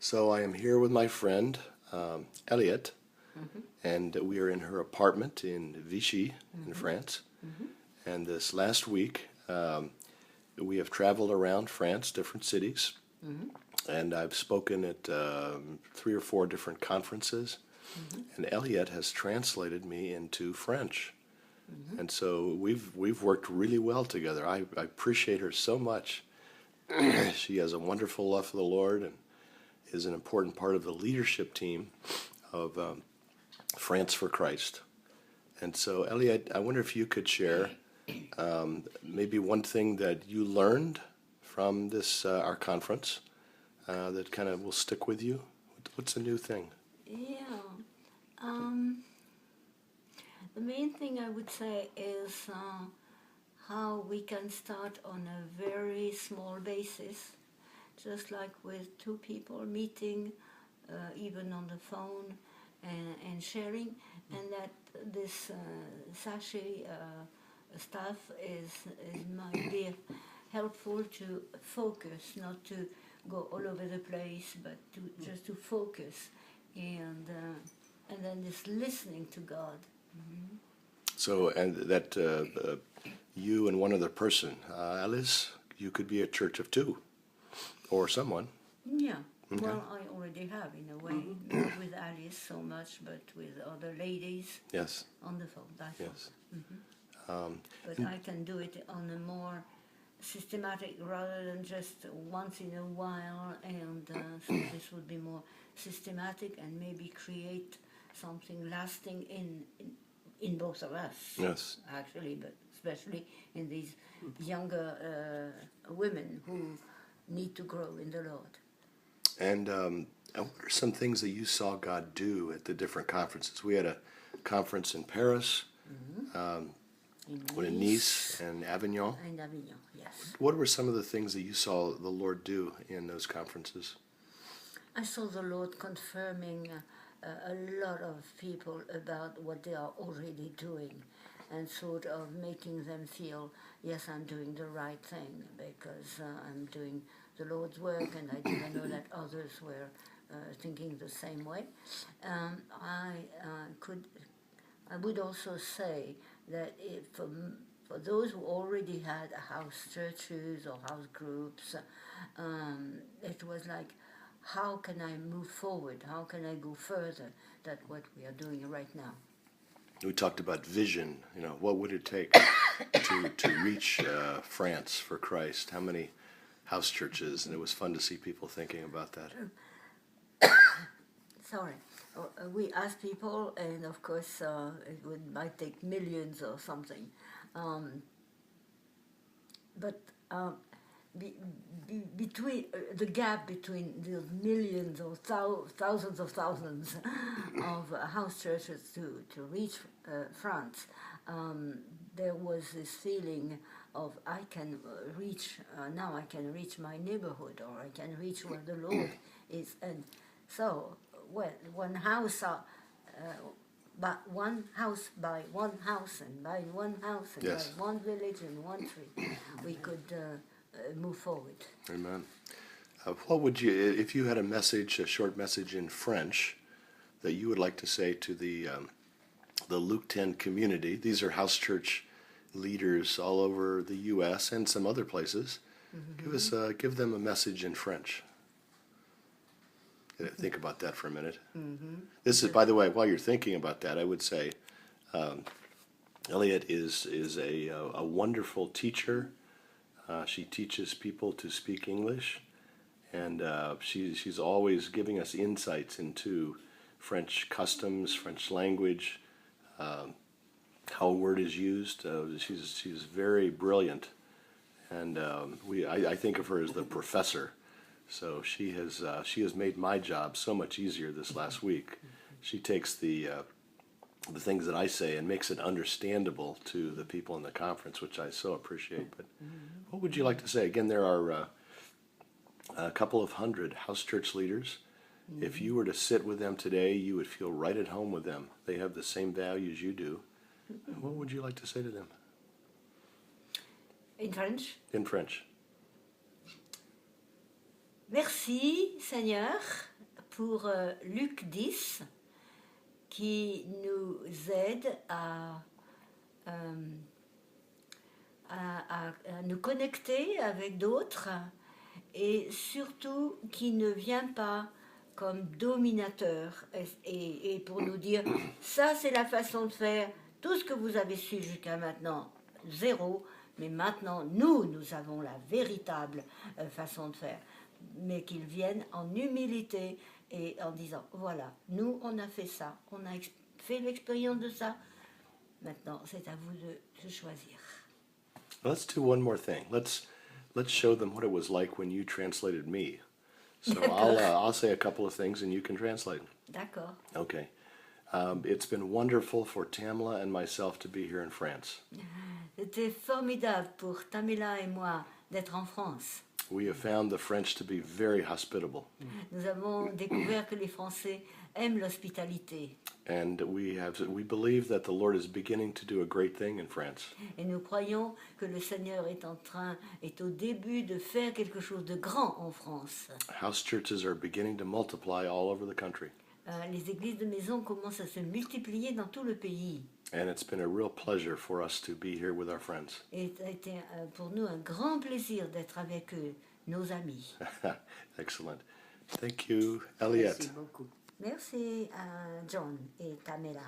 So I am here with my friend, Eliette, and we are in her apartment in Vichy, in France. And this last week, we have traveled around France, different cities, and I've spoken at 3 or 4 different conferences, and Eliette has translated me into French. And so we've worked really well together. I appreciate her so much. She has a wonderful love for the Lord and is an important part of the leadership team of France for Christ. And so, Eliette, I wonder if you could share maybe one thing that you learned from this our conference that kind of will stick with you. What's a new thing? Yeah. The main thing I would say is how we can start on a very small basis, just like with 2 people meeting, even on the phone, and sharing, and that this sachet stuff might be helpful to focus, not to go all over the place, but just to focus, and then just listening to God. Mm-hmm. So, and that you and one other person, Alice, you could be a church of 2, or someone. Yeah. Okay. Well, I already have, in a way, not with Alice so much, but with other ladies. Yes. On the phone, by phone. Yes. Mm-hmm. But I can do it on a more systematic rather than just once in a while, and so this would be more systematic and maybe create something lasting in both of us. Yes. Actually, but especially in these younger women who need to grow in the Lord. And what are some things that you saw God do at the different conferences? We had a conference in Paris, in Nice, and Avignon. And Avignon, yes. What were some of the things that you saw the Lord do in those conferences? I saw the Lord confirming a lot of people about what they are already doing, and sort of making them feel, yes, I'm doing the right thing, because I'm doing the Lord's work, and I didn't know that others were thinking the same way. I would also say that for those who already had house churches or house groups, it was like, how can I move forward? How can I go further than what we are doing right now? We talked about vision. What would it take to reach France for Christ? How many house churches? And it was fun to see people thinking about that. Sorry. We asked people, and of course might take millions or something. But between the gap between the millions or thousands of thousands of house churches to reach France, there was this feeling of I can reach now. I can reach my neighborhood, or I can reach where the Lord is, and so one house. But one house by one house, and by one house, and Yes. by one village and one tree, we could move forward. Amen. What would you, if you had a short message in French, that you would like to say to the Luke 10 community? These are house church leaders all over the U.S. and some other places. Mm-hmm. Give them a message in French. Think about that for a minute. Mm-hmm. This is, by the way, while you're thinking about that, I would say Eliette is a wonderful teacher. She teaches people to speak English, and she's always giving us insights into French customs, French language, how a word is used. She's very brilliant, and I think of her as the professor. So she has made my job so much easier this last week. She takes the things that I say and makes it understandable to the people in the conference, which I so appreciate. But what would you like to say? Again, there are a couple of hundred house church leaders. If you were to sit with them today, you would feel right at home with them. They have the same values you do. What would you like to say to them? In French? In French. Merci, Seigneur, pour Luc 10 qui nous aide à nous connecter avec d'autres et surtout qui ne vient pas comme dominateur et pour nous dire ça c'est la façon de faire, tout ce que vous avez su jusqu'à maintenant, zéro, mais maintenant nous avons la véritable façon de faire, mais qu'ils viennent en humilité et en disant voilà, nous on a fait ça, on a fait l'expérience de ça, maintenant c'est à vous de choisir. Let's do one more thing. Let's show them what it was like when you translated me. So I'll say a couple of things and you can translate. D'accord. Okay. It's been wonderful for Tamla and myself to be here in France. C'était formidable pour Tamela et moi d'être en France. We have found the French to be very hospitable. Nous avons découvert que les Français aiment l'hospitalité. And we believe that the Lord is beginning to do a great thing in France. Et nous croyons que le Seigneur est au début de faire quelque chose de grand en France. House churches are beginning to multiply all over the country. Les églises de maison commencent à se multiplier dans tout le pays. And it's been a real pleasure for us to be here with our friends. Et ça a été pour nous un grand plaisir d'être avec eux, nos amis. Excellent. Thank you, Eliette. Merci beaucoup. Merci à John et Tamela.